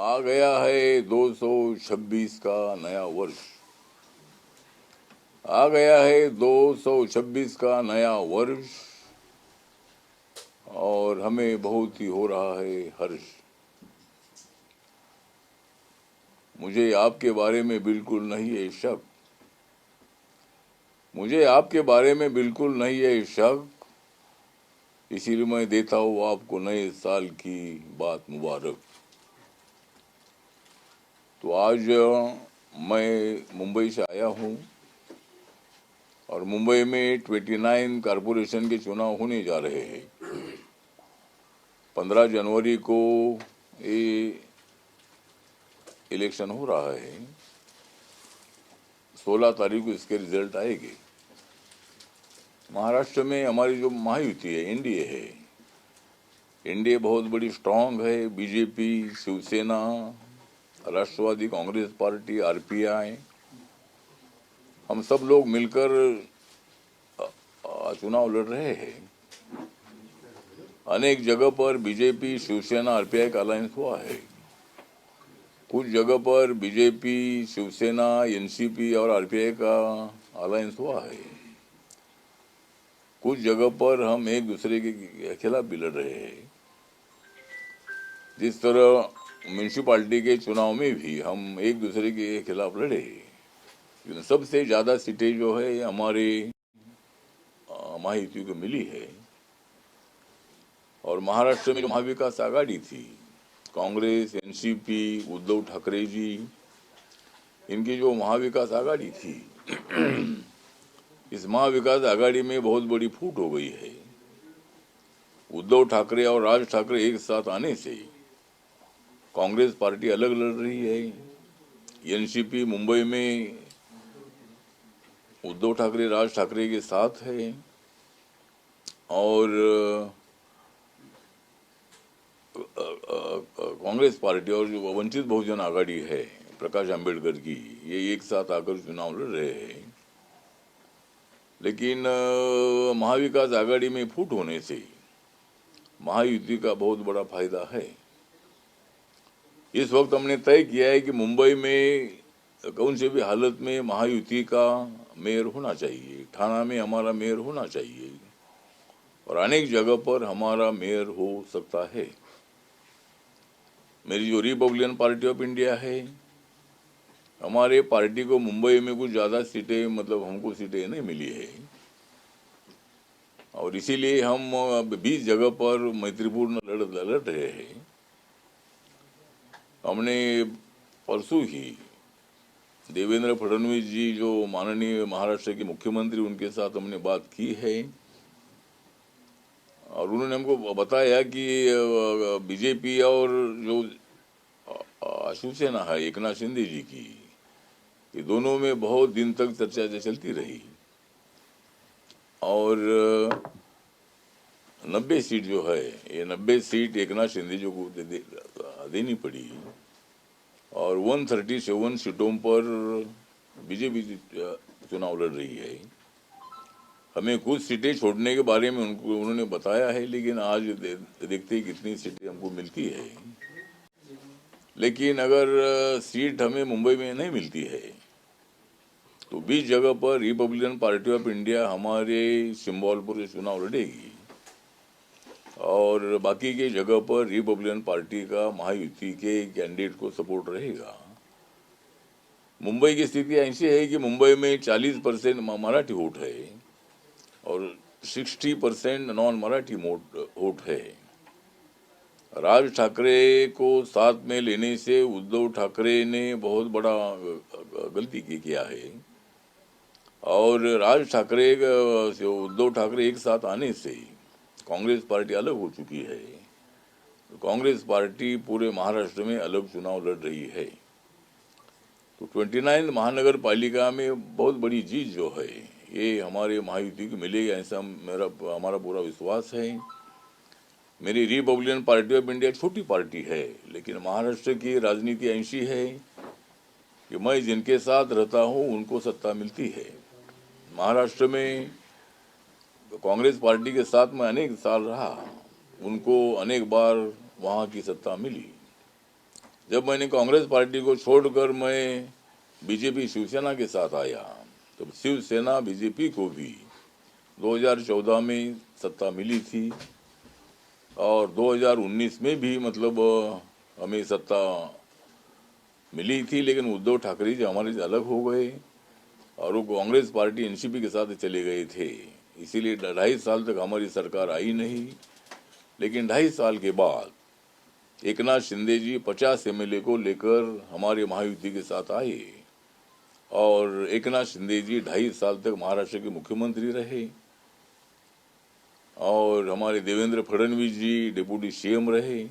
आ गया है 226 का नया वर्ष। आ गया है 226 का नया वर्ष और हमें बहुत ही हो रहा है हर्ष। मुझे आपके बारे में बिल्कुल नहीं है शक। मुझे आपके बारे में बिल्कुल नहीं है शक। इसीलिए मैं देता हूँ आपको नए साल की बात मुबारक। तो आज मैं मुंबई से आया हूँ और मुंबई में 29 कारपोरेशन के चुनाव होने जा रहे हैं। 15 जनवरी को ये इलेक्शन हो रहा है। 16 तारीख को इसके रिजल्ट आएंगे। महाराष्ट्र में हमारी जो महायुति है, एनडीए है, एनडीए बहुत बड़ी स्ट्रांग है। बीजेपी, शिवसेना, राष्ट्रवादी कांग्रेस पार्टी, आरपीआई, हम सब लोग मिलकर चुनाव लड़ रहे हैं। अनेक जगह पर बीजेपी, शिवसेना, आरपीआई का अलायंस हुआ है। कुछ जगह पर बीजेपी, शिवसेना, एनसीपी और आरपीआई का अलायंस हुआ है। कुछ जगह पर हम एक दूसरे के खिलाफ भी लड़ रहे हैं। जिस तरह म्यूनिसिपालिटी के चुनाव में भी हम एक दूसरे के खिलाफ लड़े, लेकिन सबसे ज्यादा सीटें जो है हमारे महायुति को मिली है। और महाराष्ट्र में जो महाविकास आघाड़ी थी, कांग्रेस, एनसीपी, उद्धव ठाकरे जी, इनकी जो महाविकास आघाड़ी थी, इस महाविकास आघाड़ी में बहुत बड़ी फूट हो गई है। उद्धव ठाकरे और राज ठाकरे एक साथ आने से कांग्रेस पार्टी अलग लड़ रही है। एनसीपी मुंबई में उद्धव ठाकरे, राज ठाकरे के साथ है और कांग्रेस पार्टी और जो वंचित बहुजन आघाड़ी है प्रकाश आंबेडकर की, ये एक साथ आकर चुनाव लड़ रहे हैं। लेकिन महाविकास आघाड़ी में फूट होने से महायुति का बहुत बड़ा फायदा है। इस वक्त हमने तय किया है कि मुंबई में कौन से भी हालत में महायुति का मेयर होना चाहिए। ठाणा में हमारा मेयर होना चाहिए और अनेक जगह पर हमारा मेयर हो सकता है। मेरी जो रिपब्लिकन पार्टी ऑफ इंडिया है, हमारे पार्टी को मुंबई में कुछ ज्यादा सीटें, मतलब हमको सीटें नहीं मिली है और इसीलिए हम 20 जगह पर मैत्रीपूर्ण लड़ रहे हैं। हमने परसों ही देवेंद्र फडणवीस जी, जो माननीय महाराष्ट्र के मुख्यमंत्री, उनके साथ हमने बात की है और उन्होंने हमको बताया कि बीजेपी और जो शिवसेना है एकनाथ शिंदे जी की, ये दोनों में बहुत दिन तक चर्चा चलती रही और 90 सीट जो है, ये 90 सीट एकनाथ शिंदे जी को देनी पड़ी और 137 सीटों पर बीजेपी चुनाव लड़ रही है। हमें कुछ सीटें छोड़ने के बारे में उन्होंने बताया है, लेकिन आज देखते ही कितनी सीटें हमको मिलती है। लेकिन अगर सीट हमें मुंबई में नहीं मिलती है तो 20 जगह पर रिपब्लिकन पार्टी ऑफ इंडिया हमारे सिंबॉलपुर से चुनाव लड़ेगी और बाकी के जगह पर रिपब्लिकन पार्टी का महायुति के कैंडिडेट को सपोर्ट रहेगा। मुंबई की स्थिति ऐसी है कि मुंबई में 40% मराठी वोट है और 60% नॉन मराठी वोट है। राज ठाकरे को साथ में लेने से उद्धव ठाकरे ने बहुत बड़ा गलती किया है और राज ठाकरे, उद्धव ठाकरे एक साथ आने से कांग्रेस पार्टी अलग हो चुकी है। कांग्रेस पार्टी पूरे महाराष्ट्र में अलग चुनाव लड़ रही है। तो 29 महानगर पालिका में बहुत बड़ी जीत जो है ये हमारे महायुति को मिलेगी, ऐसा हमारा पूरा विश्वास है। मेरी रिपब्लिकन पार्टी ऑफ इंडिया छोटी पार्टी है, लेकिन महाराष्ट्र की राजनीति ऐसी है कि मैं जिनके साथ रहता हूं उनको सत्ता मिलती है। महाराष्ट्र में कांग्रेस पार्टी के साथ मैं अनेक साल रहा, उनको अनेक बार वहां की सत्ता मिली। जब मैंने कांग्रेस पार्टी को छोड़कर मैं बीजेपी शिवसेना के साथ आया तो शिवसेना बीजेपी को भी 2014 में सत्ता मिली थी और 2019 में भी मतलब हमें सत्ता मिली थी, लेकिन उद्धव ठाकरे जी हमारे से अलग हो गए और वो कांग्रेस पार्टी एनसीपी के साथ चले गए थे। इसीलिए 2.5 साल तक हमारी सरकार आई नहीं। लेकिन 2.5 साल के बाद एकनाथ शिंदे जी 50 एमएलए को लेकर हमारे महायुति के साथ आए और एकनाथ शिंदे जी 2.5 साल तक महाराष्ट्र के मुख्यमंत्री रहे और हमारे देवेंद्र फडणवीस जी डिप्टी सीएम रहे।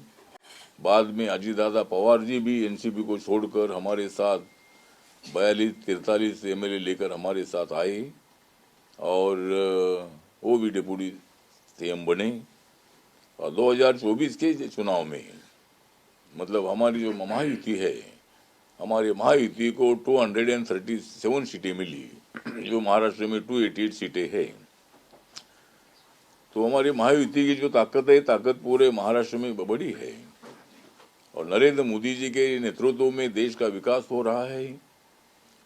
बाद में अजीतदादा पवार जी भी एनसीपी को छोड़कर हमारे साथ 42-43 एमएलए लेकर हमारे साथ आए और वो भी डिप्टी सीएम बने। और 2024 के चुनाव में मतलब हमारी जो महायुति है, हमारे महायुति को 237 सीटें मिली, जो महाराष्ट्र में 288 सीटें है। तो हमारी महायुति की जो ताकत है, ताकत पूरे महाराष्ट्र में बड़ी है और नरेंद्र मोदी जी के नेतृत्व में देश का विकास हो रहा है।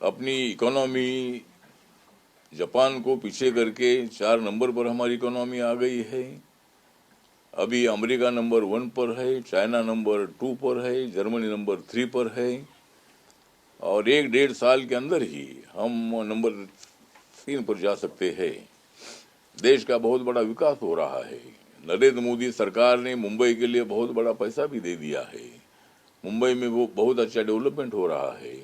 अपनी इकोनॉमी जापान को पीछे करके 4 नंबर पर हमारी इकोनॉमी आ गई है। अभी अमेरिका नंबर 1 पर है, चाइना नंबर 2 पर है, जर्मनी नंबर 3 पर है और 1-1.5 साल के अंदर ही हम नंबर 3 पर जा सकते हैं। देश का बहुत बड़ा विकास हो रहा है। नरेंद्र मोदी सरकार ने मुंबई के लिए बहुत बड़ा पैसा भी दे दिया है। मुंबई में वो बहुत अच्छा डेवलपमेंट हो रहा है।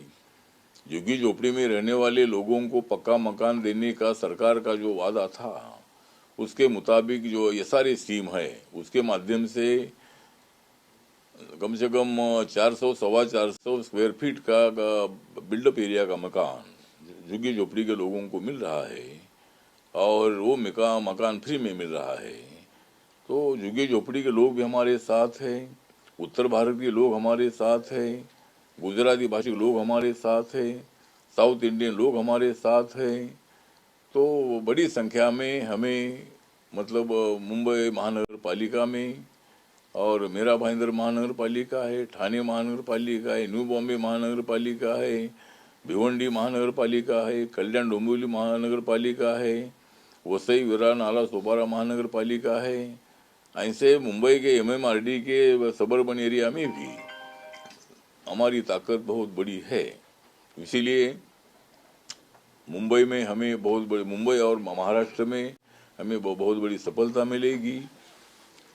झुग्गी झोपड़ी में रहने वाले लोगों को पक्का मकान देने का सरकार का जो वादा था, उसके मुताबिक जो ये सारी स्कीम है, उसके माध्यम से कम से कम 400-425 स्क्वायर फीट का बिल्डअप एरिया का मकान झुग्गी झोपड़ी के लोगों को मिल रहा है और वो मकान फ्री में मिल रहा है। तो झुग्गी झोपड़ी के लोग भी हमारे साथ हैं, उत्तर भारत के लोग हमारे साथ हैं, गुजराती भाषी लोग हमारे साथ हैं, साउथ इंडियन लोग हमारे साथ हैं। तो बड़ी संख्या में हमें मतलब मुंबई महानगर पालिका में और मेरा भाईंदर महानगर पालिका है, ठाणे महानगर पालिका है, न्यू बॉम्बे महानगर पालिका है, भिवंडी महानगर पालिका है, कल्याण डोंबिवली महानगर पालिका है, वसई विरार नाला सोपारा महानगर पालिका है। ऐसे मुंबई के एमएमआरडी के सबर्बन एरिया में भी हमारी ताकत बहुत बड़ी है। इसीलिए मुंबई में हमें बहुत बड़ी, मुंबई और महाराष्ट्र में हमें बहुत बड़ी सफलता मिलेगी।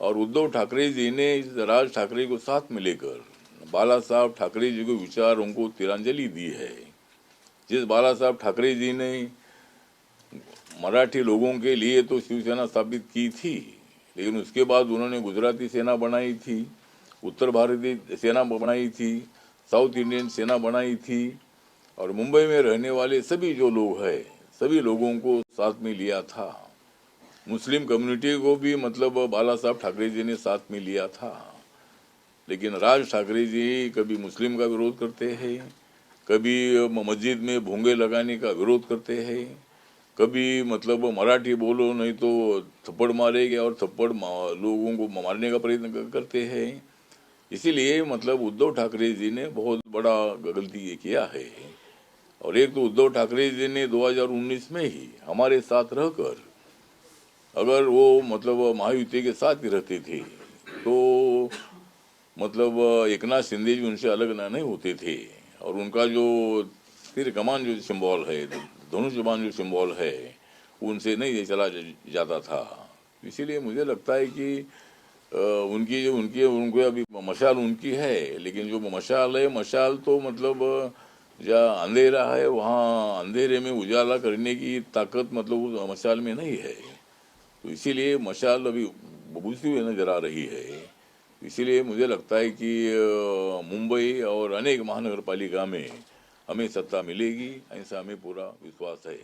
और उद्धव ठाकरे जी ने राज ठाकरे को साथ में लेकर बाला साहब ठाकरे जी को विचारों को तिलांजलि दी है। जिस बाला साहब ठाकरे जी ने मराठी लोगों के लिए तो शिवसेना स्थापित की थी, लेकिन उसके बाद उन्होंने गुजराती सेना बनाई थी, उत्तर भारतीय सेना बनाई थी, साउथ इंडियन सेना बनाई थी और मुंबई में रहने वाले सभी जो लोग हैं, सभी लोगों को साथ में लिया था। मुस्लिम कम्युनिटी को भी मतलब बाला साहब ठाकरे जी ने साथ में लिया था। लेकिन राज ठाकरे जी कभी मुस्लिम का विरोध करते हैं, कभी मस्जिद में भोंगे लगाने का विरोध करते हैं, कभी मतलब मराठी बोलो नहीं तो थप्पड़ मारेंगे और थप्पड़ लोगों को मारने का प्रयत्न करते हैं। इसीलिए मतलब उद्धव ठाकरे जी ने बहुत बड़ा गलती ये किया है। और एक तो उद्धव ठाकरे जी ने 2019 में ही हमारे साथ रहकर अगर वो मतलब महायुति के साथ ही रहते थे तो मतलब एकनाथ शिंदे जी उनसे अलग नहीं होते थे और उनका जो तीर कमान जो सिंबल है, धनुष बाण जो सिंबल है, उनसे नहीं चला जाता था। इसीलिए मुझे लगता है कि उनकी अभी मशाल उनकी है, लेकिन जो मशाल है, मशाल तो मतलब जहाँ अंधेरा है वहाँ अंधेरे में उजाला करने की ताकत मतलब उस मशाल में नहीं है। तो इसीलिए मशाल अभी बुझती हुई नजर आ रही है। इसीलिए मुझे लगता है कि मुंबई और अनेक महानगर पालिका में हमें सत्ता मिलेगी, ऐसा हमें पूरा विश्वास है।